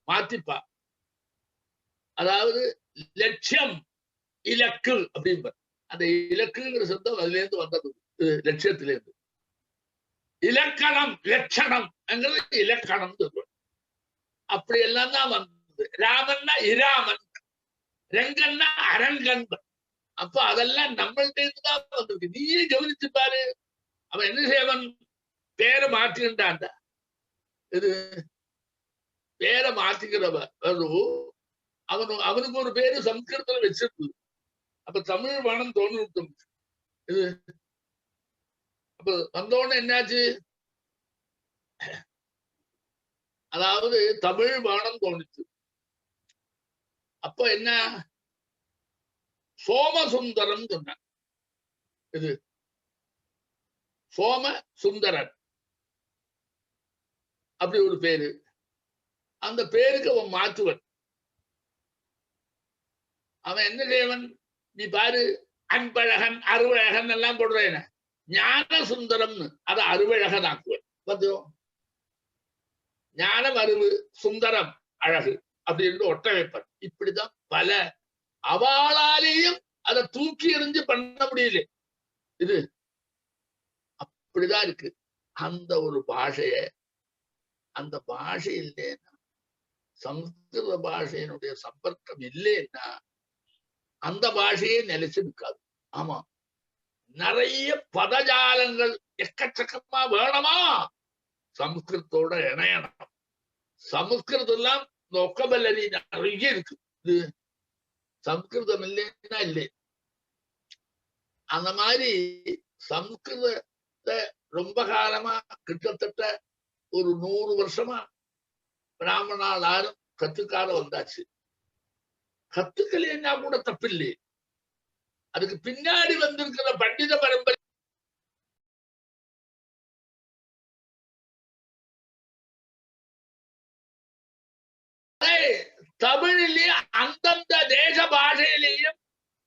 மாத்திப்பா. அதாவது லட்சியம் இலக்கு அப்படின்ப, அந்த இலக்குங்கிற சப்தம் அதுல இருந்து வந்தது, லட்சியத்தில இருந்து. இலக்கணம் லட்சணம் இலக்கணம் சொல்லுவோம். அப்படி எல்லாம் தான் வந்தது. ராமன்னா இராமன், ரங்கன்னா அரங்கன். அப்ப அதெல்லாம் நம்மள்ட இருந்துதான் வந்திருக்கு. நீயே கவனிச்சு பாரு. அவன் என்ன செய்வன், பேரை மாற்றிக்கிட்டான். இது பேரை மாற்றிக்கிறவ அவனுக்கு ஒரு பேரு சம்ஸ்கிருதத்துல வச்சிருக்கு. அப்ப தமிழ் வேணும் தோணு இது. அப்ப வந்தோடனே என்னாச்சு, அதாவது தமிழ் வேணும் தோணுச்சு. அப்ப என்ன, சோமசுந்தரம் சொன்னான். இது சோம சுந்தரன் அப்படி ஒரு பேரு. அந்த பேருக்கு அவன் மாற்றுவன். அவன் என்ன செய்வன், நீ பாரு, அன்பழகன் அருவழகன் எல்லாம் போடுறேன், ஞான சுந்தரம்னு அதை அருவழகன் ஆக்குவன். பார்த்தோம், ஞானம் அறிவு, சுந்தரம் அழகு அப்படின்னு ஒட்ட வைப்பன். இப்படிதான் பல அவளாலேயும் அதை தூக்கி எறிஞ்சு பண்ண முடியல. இது அப்படிதான் இருக்கு. அந்த ஒரு பாஷைய, அந்த பாஷை இல்லைன்னா, சம்ஸ்கிருத பாஷையினுடைய சம்பர்க்கம் இல்லைன்னா அந்த பாஷையே நிலைச்சு நிற்காது. ஆமா, நிறைய பதஜாலங்கள் எக்கச்சக்கமா வேணுமா, சம்ஸ்கிருத்தோட இணையணும். சமஸ்கிருதம் எல்லாம் நொக்கபல்லி நிறைய இருக்கு. இது சம்ஸ்கிருதம் இல்லைன்னா இல்லை. அந்த மாதிரி சம்ஸ்கிருதத்தை ரொம்ப காலமா, கிட்டத்தட்ட ஒரு 100 வருஷமா பிராமணால் யாரும் கத்துக்காத வந்தாச்சு. கத்துக்கலைன்னா கூட தப்பில்லை. அதுக்கு பின்னாடி வந்திருக்கிற பண்டித பரம்பரை தமிழிலேயே அந்தந்த தேச பாஷையிலேயும்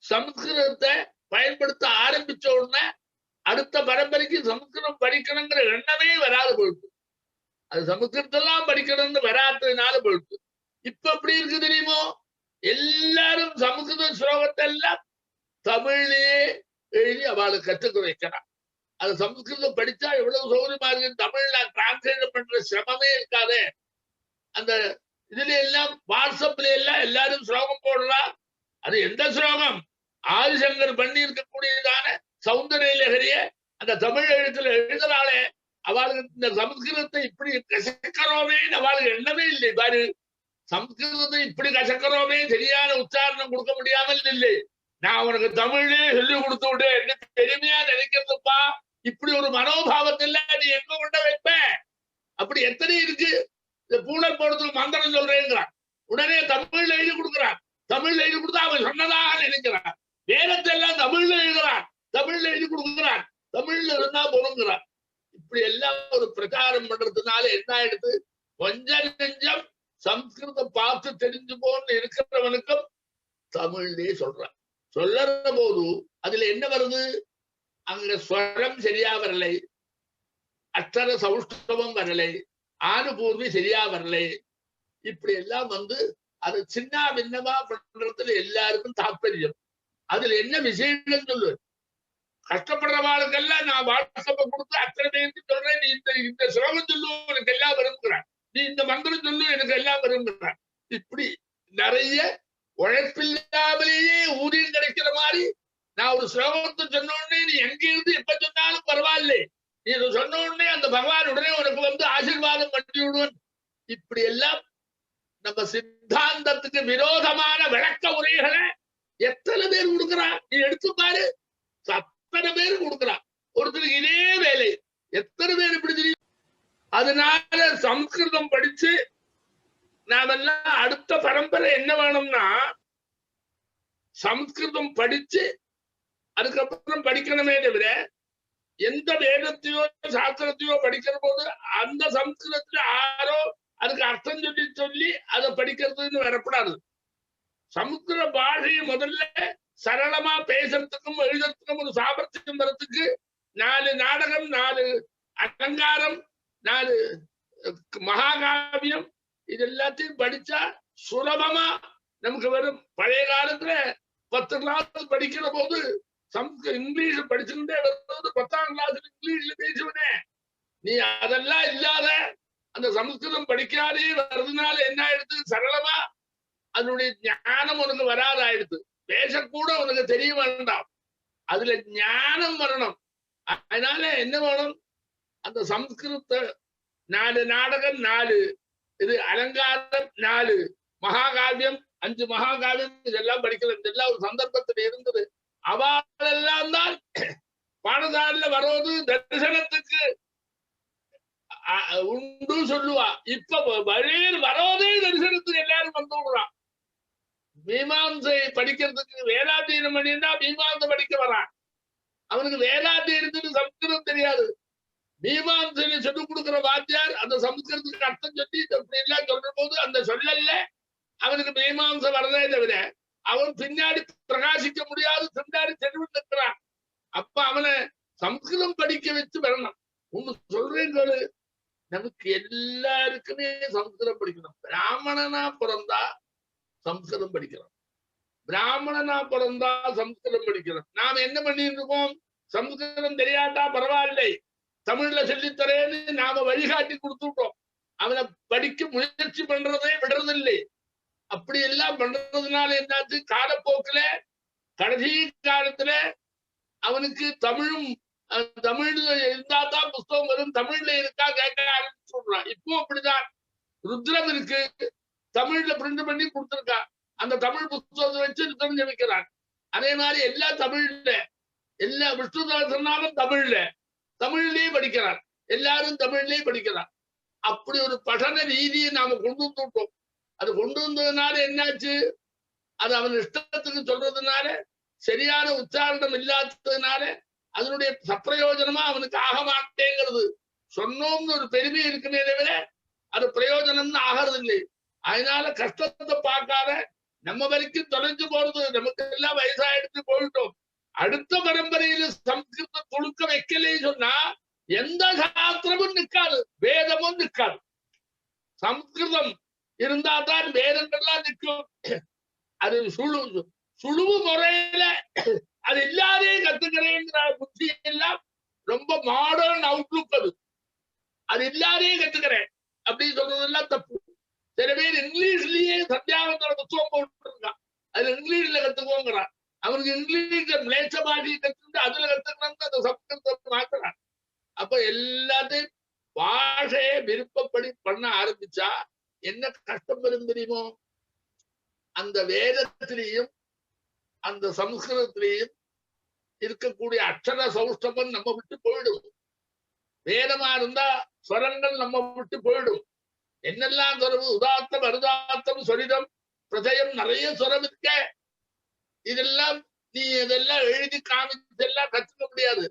சமஸ்கிருதத்தை பயன்படுத்த ஆரம்பிச்ச உடனே அடுத்த பரம்பரைக்கு சமஸ்கிருதம் படிக்கணுங்கிற எண்ணமே வராது போயிட்டு, அது சமஸ்கிருதெல்லாம் படிக்கணும்னு வராததுனால போயிட்டு. இப்ப எப்படி இருக்கு தெரியுமோ, எல்லாரும் சமஸ்கிருத ஸ்லோகத்தை எல்லாம் தமிழ்லயே எழுதி அவளுக்கு கற்றுக்க வைக்கிறான். அது சமஸ்கிருதம் படிச்சா எவ்வளவு சௌகரியமா இருக்கு. தமிழ்ல டிரான்ஸ்லேட் பண்ற சிரமமே இருக்காதே. அந்த இதுல எல்லாம் வாட்ஸ்அப்ல எல்லாம் எல்லாரும் ஸ்லோகம் போடலாம். அது எந்த ஸ்லோகம், ஆதிசங்கர் பண்ணி இருக்கக்கூடியதான சௌந்தரிய லஹரிய அந்த தமிழ் எழுத்துல எழுதுறாளே, அவளுக்கு இந்த சமஸ்கிருதத்தை இப்படி கசக்கிறோமே அவளுக்கு எண்ணமே இல்லை. பாரு, சமஸ்கிருதத்தை இப்படி கசக்கிறோமே, சரியான உச்சாரணம் கொடுக்க முடியாமல் இல்லை. நான் உனக்கு தமிழே சொல்லி கொடுத்து விட்டு என்ன பெருமையா நினைக்கிறதுப்பா. இப்படி ஒரு மனோபாவத்தில் நீ எங்க கொண்ட வைப்ப? அப்படி எத்தனை இருக்கு. இந்த பூனை போடுறதுக்கு மந்திரம் சொல்றேங்கிறான், உடனே தமிழ்ல எழுதி கொடுக்குறான். தமிழ்ல எழுதி கொடுத்தா அவன் சொன்னதாக நினைக்கிறான். வேதத்தை எல்லாம் தமிழ்ல எழுதுறான், தமிழ்ல எழுதி கொடுக்குறான், தமிழ்ல இருந்தா போனுங்கிறான். இப்படி எல்லாம் ஒரு பிரச்சாரம் பண்றதுனால என்ன ஆயிடுது, கொஞ்சம் நெஞ்சம் சம்ஸ்கிருதம் பார்த்து தெரிஞ்சு போன்னு இருக்கிறவனுக்கும் தமிழ்லயே சொல்றான். சொல்லுற போது அதுல என்ன வருது, அங்க ஸ்வரம் சரியா வரலை, அக்ஷர சௌஷ்டவம் வரலை, ஆனுபூர்வி சரியா வரலை. இப்படி எல்லாம் வந்து அது சின்ன பின்னமா பண்றதுல எல்லாருக்கும் தாற்பயம். அதுல என்ன விஷயம் சொல்லு, கஷ்டப்படுறவாளுக்கெல்லாம் நான் வாட்ஸ்அப்பை கொடுத்து அத்தனை பேருக்கு சொல்றேன், நீ இந்த ஸ்லோகம் சொல்லு எனக்கு எல்லாம் வருங்கிறான், நீ இந்த மந்திரம் சொல்லு எனக்கு எல்லாம் வருங்கிறான். இப்படி நிறைய உழைப்பில்லாமலேயே ஊதியம் கிடைக்கிற மாதிரி நான் ஒரு ஸ்லோகத்தை சொன்ன உடனே நீ எங்க இருந்து எப்ப சொன்னாலும் பரவாயில்ல, நீ சொன்ன உடனே அந்த பகவான் உடனே உனக்கு வந்து ஆசீர்வாதம் பண்ணி விடுவன். இப்படி எல்லாம் நம்ம சித்தாந்தத்துக்கு விரோதமான விளக்க உரைகளை எத்தனை பேர் கொடுக்குறான், நீ எடுத்து பாரு. அத்தனை பேர் கொடுக்குறான். ஒருத்தருக்கு இதே வேலை எத்தனை பேர் இப்படி தெரியும். அதனால சம்ஸ்கிருதம் படிச்சு நாமெல்லாம் அடுத்த பரம்பரை என்ன வேணும்னா, சம்ஸ்கிருதம் படிச்சு அதுக்கப்புறம் படிக்கணுமே தவிர எந்த வேதத்தையோ சாஸ்திரத்தையோ படிக்கிற போது அந்த சம்ஸ்கிருதத்துல யாரோ அதுக்கு அர்த்தம் சொல்லி சொல்லி அதை படிக்கிறதுன்னு வரக்கூடாது. சமுத்திர பாஷையை முதல்ல சரளமா பேசுறதுக்கும் எழுதுறதுக்கும் ஒரு சாமர்த்தியம் வரத்துக்கு 4 நாடகம், 4 அலங்காரம், 4 மகாகாவியம் இது எல்லாத்தையும் படிச்சா சுலபமா நமக்கு வரும். பழைய காலத்துல 10 கிளாஸ் படிக்கிற போது இங்கிலீஷ் படிச்சுக்கிட்டே வரும்போது 10ஆம் கிளாஸ்ல இங்கிலீஷ்ல பேசுவனே, நீ அதெல்லாம் இல்லாத அந்த சமஸ்கிருதம் படிக்காதே வர்றதுனால என்ன ஆயிடுது, சரளமா அதனுடைய ஞானம் உனக்கு வராதாயிடுது. பேசக்கூட உனக்கு தெரிய வேண்டாம், அதுல ஞானம் வரணும். அதனால என்ன வேணும், அந்த சம்ஸ்கிருத 4 நாடகம், 4 இது அலங்காரம், 4 மகாகாவியம், 5 மகாகாவியம் இதெல்லாம் படிக்கிறது இதெல்லாம் ஒரு சந்தர்ப்பத்தில் இருந்தது. அவளெல்லாம் தான் பாடசாலையில வரோது தரிசனத்துக்கு உண்டு சொல்லுவா. இப்ப வழியில் வரோதே தரிசனத்துக்கு எல்லாரும் வந்து விடுறான். மீமாம்சை படிக்கிறதுக்கு வேதாத்தியனம் பண்ணினா மீமாம்சை படிக்க வரான். அவனுக்கு வேதாத்தியனத்துக்கு சம்ஸ்கிருதம் தெரியாது. மீமாம்சையில சொல்லிக் கொடுக்கிற வாத்தியார் அந்த சம்ஸ்கிருதத்துக்கு அர்த்தம் சொல்லி இப்படி எல்லாம் சொல்ற போது அந்த சொல்லல அவனுக்கு மீமாம்சை வரதே தவிர அவன் பின்னாடி பிரகாசிக்க முடியாது. பின்னாடி சென்று நிற்கிறான். அப்ப அவனை சம்ஸ்கிருதம் படிக்க வச்சு வரணும். ஒண்ணு சொல்றேன் கேளு, நமக்கு எல்லாருக்குமே சம்ஸ்கிருதம் படிக்கணும். பிராமணனா பிறந்தா சம்ஸ்கிருதம் படிக்கிறோம். பிராமணனா பிறந்தா சம்ஸ்கிருதம் படிக்கிறோம். நாம என்ன பண்ணிட்டு இருக்கோம்? சம்ஸ்கிருதம் தெரியாட்டா பரவாயில்லை, தமிழ்ல சொல்லித்தரேன்னு நாம வழிகாட்டி கொடுத்துட்டோம். அவனை படிக்க முயற்சி பண்றதே விடுறதில்லை. அப்படி எல்லாம் பண்றதுனால என்னாச்சு, காலப்போக்கில கடைசி காலத்துல அவனுக்கு தமிழும் தமிழ்ல இருந்தா தான் புஸ்தகம் வரும், தமிழ்ல இருக்கா கேட்க ஆரம்பிச்சுடுறான். இப்போ அப்படிதான் ருத்ரம் இருக்கு, தமிழ்ல பிரிண்ட் பண்ணி கொடுத்துருக்கா. அந்த தமிழ் புஸ்தகத்தை வச்சு ருத்ரம் ஜபிக்கிறான். அதே மாதிரி எல்லா தமிழ்ல எல்லா விஷ்ணு சகஸ்ரநாமம் தமிழ்ல தமிழ்லயே படிக்கிறார். எல்லாரும் தமிழ்லயே படிக்கிறார். அப்படி ஒரு பఠன ரீதியை நாம கொண்டு வந்துட்டோம். அது கொண்டு வந்ததுனால என்னாச்சு, அது அவன் இஷ்டத்துக்கு சொல்றதுனால சரியான உச்சாரணம் இல்லாததுனால அதனுடைய சப்பிரயோஜனமா அவனுக்கு ஆக மாட்டேங்கிறது. சொன்னோம்னு ஒரு பெருமை இருக்குமே தவிர அது பிரயோஜனம்னு ஆகிறது இல்லை. அதனால கஷ்டத்தை பார்க்காத நம்ம வரைக்கும் தொலைஞ்சு போறது. நமக்கு எல்லாம் வயசாயிடுத்து போயிட்டோம். அடுத்த பரம்பரையில சம்ஸ்கிருத துளுக்க வைக்கலே சொன்னா எந்த சாஸ்திரமும் நிற்காது, வேதமும் நிற்காது. சம்ஸ்கிருதம் இருந்தா தான் வேதங்கள்லாம் நிற்கும். அது சுழுவு முறையில அது இல்லாதே கத்துக்கிறேங்கிற புத்தி எல்லாம் ரொம்ப மாடர்ன் அவுட்லுக். அது இல்லாதே கத்துக்கிறேன் அப்படின்னு சொல்றதெல்லாம் தப்பு. சில பேர் இங்கிலீஷ்லயே சத்தியாவந்தோட புத்தகம் போட்டுருக்கான், அதுல இங்கிலீஷ்ல கத்துக்கோங்கிறான். அவனுக்கு இங்கிலீஷ்ல மேட்ச பாஷையை கத்துக்கிட்டு அதுல கத்துக்கணும்னு அந்த சம்ஸ்கிருதத்தை மாத்துறான். அப்ப எல்லாத்தையும் பாஷையை விருப்பப்படி பண்ண ஆரம்பிச்சா என்ன கஷ்டம் வரும் தெரியுமோ? அந்த வேதத்திலையும் அந்த சம்ஸ்கிருதத்திலையும் இருக்கக்கூடிய அக்ஷர சௌஷ்டபம் நம்ம விட்டு போயிடும். வேதமா இருந்தா ஸ்வரங்கள் நம்ம விட்டு போயிடும். என்னெல்லாம் சொரவு, உதாத்தம் அருதாத்தம் சொரிதம் பிரஜயம், நிறைய சொரம் இருக்க. இதெல்லாம் நீ இதெல்லாம் எழுதி காமிச்செல்லாம் கத்துக்க முடியாது.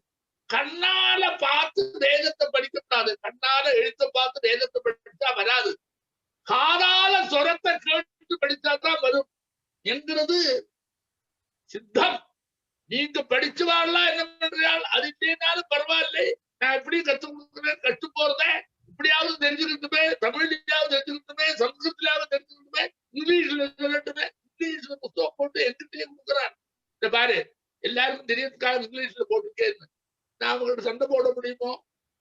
கண்ணால பார்த்து வேதத்தை படிக்கக்கூடாது. கண்ணால எழுத்த பார்த்து வேதத்தை படிச்சா வராது. காதால சொரத்தை கேட்டு படிச்சாதான் வரும் என்கிறது சித்தம். நீங்க படிச்சுவாள்லாம் என்ன பண்றாள், அது இல்லைனாலும் பரவாயில்லை, நான் எப்படி கத்து கொடுக்குறேன், கட்டு போறதே இப்படியாவது தெரிஞ்சுக்கிட்டுமே, தமிழ்லயாவது தெரிஞ்சுக்கிட்டுமே, சம்ஸ்கிருத்திலாவது தெரிஞ்சுக்கிட்டுமே, இங்கிலீஷ்ல சொல்லட்டுமே. இங்கிலீஷ்ல புத்தகம் போட்டு எங்கிட்டே கொடுக்குறான். இந்த பாரு, எல்லாருக்கும் தெரியறதுக்காக இங்கிலீஷ்ல போட்டுருக்கேன்னு நான் அவங்கள்ட்ட சண்டை போட முடியுமோ?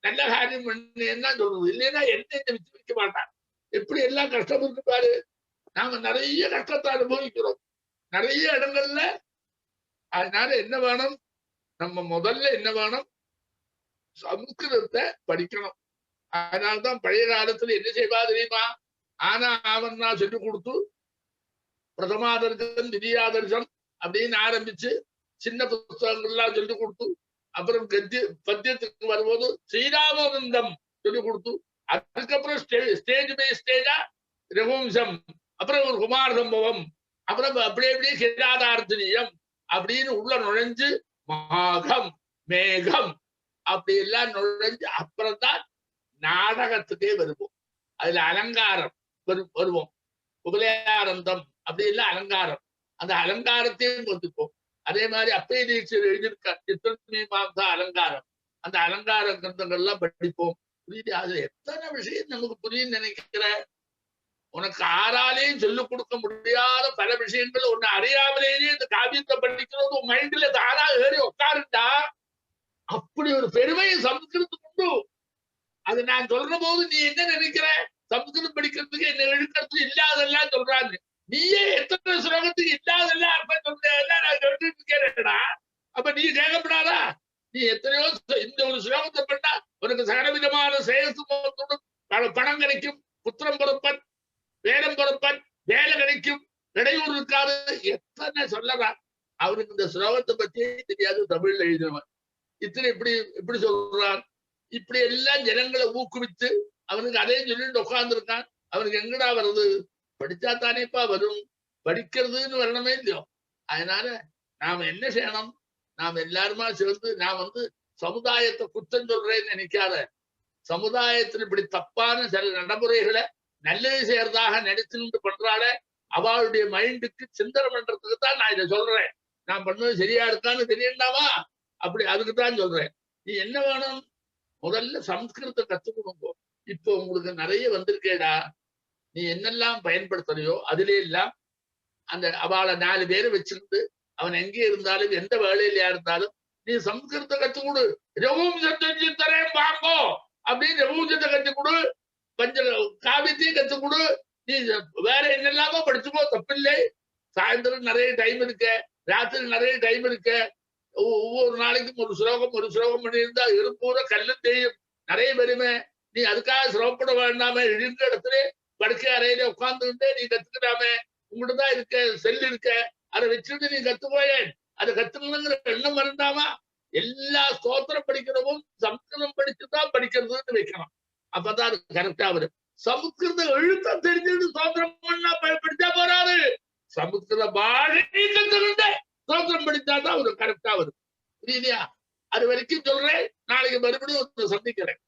நல்ல காரியம் பண்ணேன்னா சொல்றது, இல்லைன்னா என்ன வச்சு வைக்க மாட்டான். எப்படி எல்லாம் கஷ்டம் இருக்கு பாரு. நாம நிறைய கஷ்டத்தை அனுபவிக்கிறோம் நிறைய இடங்கள்ல. அதனால என்ன வேணும், நம்ம முதல்ல என்ன வேணும், சம்ஸ்கிருதத்தை படிக்கணும். அதனால்தான் பழைய காலத்துல என்ன செய்வா தெரியுமா, ஆனா ஆவன்னா சொல்லி கொடுத்து பிரதமாதர்சம் திதியாதர்சம் அப்படின்னு ஆரம்பிச்சு சின்ன புத்தகங்கள்லாம் சொல்லி கொடுத்து, அப்புறம் பத்தியத்துக்கு வரும்போது ஸ்ரீராமநந்தம் சொல்லி கொடுத்து, அதுக்கப்புறம் ஸ்டேஜ் பை ஸ்டேஜா ரகுவம்சம், அப்புறம் ஒரு குமார சம்பவம், அப்புறம் அப்படியே அப்படியே கிராதார்த்தனியம் அப்படின்னு உள்ள நுழைஞ்சு மாகம் மேகம் அப்படி எல்லாம் நுழைஞ்சு அப்புறம் தான் நாடகத்துக்கே வருவோம். அதுல அலங்காரம் வருவோம். உபலயானந்தம் அப்படி எல்லாம் அலங்காரம், அந்த அலங்காரத்தையும் வந்துப்போம். அதே மாதிரி அப்பே தீட்சர் எழுதியிருக்க சித்திரமீமாம்சா அலங்காரம், அந்த அலங்கார கிரந்தங்கள்லாம் படிப்போம். புரியுது? அதுல எத்தனை விஷயம் நமக்கு புரியும் நினைக்கிற. உனக்கு ஆறாலேயும் சொல்லிக் கொடுக்க முடியாத பல விஷயங்கள் ஒண்ணு அறியாமலேயே இந்த காவியத்தை படிக்கிறது உன் மைண்ட்ல தானா ஏறி உட்காருண்டா. அப்படி ஒரு பெருமை சம்ஸ்கிருதத்துக்கு உண்டு. அது நான் சொல்ற போது நீ என்ன நினைக்கிற, சம்ஸ்கிருதம் படிக்கிறதுக்கு என்ன எழுக்கிறதுக்கு இல்லாதெல்லாம் சொல்றாங்க. நீயே எத்தனை ஸ்லோகத்துக்கு இல்லாதெல்லாம் அர்த்தம் சொல்றதெல்லாம் நான் சொல்லிட்டு இருக்கேன்டா. அப்ப நீ கேட்கப்படாதா? நீ எத்தனையோ இந்த ஒரு ஸ்லோகத்தை பண்ணா உனக்கு சகலவிதமான சேசத்தோடு பணம் கிடைக்கும், புத்திரம் பொறுப்பன், வேடம் பொறுப்பன், வேலை கிடைக்கும், இடையூறு இருக்காது. எத்தனை சொல்லலாம். அவருக்கு இந்த ஸ்லோகத்தை பத்தியே தெரியாது. தமிழ்ல எழுதினவன் இத்தனை இப்படி சொல்றான். இப்படி எல்லாம் ஜனங்களை ஊக்குவித்து அவனுக்கு அதே சொல்லிட்டு உட்கார்ந்து இருக்கான். அவனுக்கு எங்கடா வருது? படிச்சா தானேப்பா வரும். படிக்கிறதுன்னு வரணுமே இல்லையோ. அதனால நாம என்ன செய்யணும்? நாம் எல்லாருமா சேர்ந்து நான் சமுதாயத்தை குற்றம் சொல்றேன்னு நினைக்காத. சமுதாயத்தில் இப்படி தப்பான சில நடைமுறைகளை நல்லது செய்யறதாக நினைச்சு பண்றாள அவளுடைய மைண்டுக்கு சிந்தனை பண்றதுக்கு தான் நான் இதை சொல்றேன். நான் பண்ணது சரியா இருக்கான்னு தெரியண்டாமா? அப்படி அதுக்குதான் சொல்றேன். நீ என்ன வேணும்? முதல்ல சம்ஸ்கிருதத்தை கத்துக் கொடுங்க. இப்போ உங்களுக்கு நிறைய வந்திருக்கேடா. நீ என்னெல்லாம் பயன்படுத்துறியோ அதுல எல்லாம் அந்த அவளை 4 பேரை வச்சிருந்து அவன் எங்கே இருந்தாலும் எந்த வேலையிலயா இருந்தாலும் நீ சம்ஸ்கிருதத்தை கத்துக் கொடு. ரகுவம்சத்தை வாங்கோ அப்படின்னு ரகுவம்சத்தை கத்துக் கொடு. பஞ்ச காவியத்தையும் கத்துக் கொடு. நீ வேற என்னெல்லாமோ படிச்சுக்கோ, தப்பில்லை. சாயந்தரம் நிறைய டைம் இருக்க, ராத்திரி நிறைய டைம் இருக்க. ஒவ்வொரு நாளைக்கும் ஒரு ஸ்லோகம் பண்ணியிருந்தா இருப்பூர கல்லு தெரியும் நிறைய பெருமை. நீ அதுக்காக சிரமப்பட வேண்டாமே. இருக்கிற இடத்துல படுக்கை அறையில உட்கார்ந்துக்கிட்டே நீ கத்துக்கிட்டாமே. உங்கள்கிட்ட தான் இருக்க செல் இருக்க, அதை வச்சுட்டு நீ கத்துக்கோயேன். அதை கத்துக்கணுங்கிற எண்ணம் வரண்டாமா? எல்லா ஸ்தோத்திரம் படிக்கிறவும் சம்ஸ்கிருதம் படிச்சுதான் படிக்கிறதுன்னு வைக்கணும். அப்பதான் அது கரெக்டா வரும். சமஸ்கிருத எழுத்த தெரிஞ்சது ஸ்தோத்திரம் பண்ணா படிச்சா போறாரு. சமஸ்கிருத பாஷையை கத்துக்கிட்டு ஸ்தோத்திரம் படிச்சாதான் ஒரு கரெக்டா வரும். புரியுதியா? அது வரைக்கும் சொல்றேன். நாளைக்கு மறுபடியும் சந்திக்கிறேன்.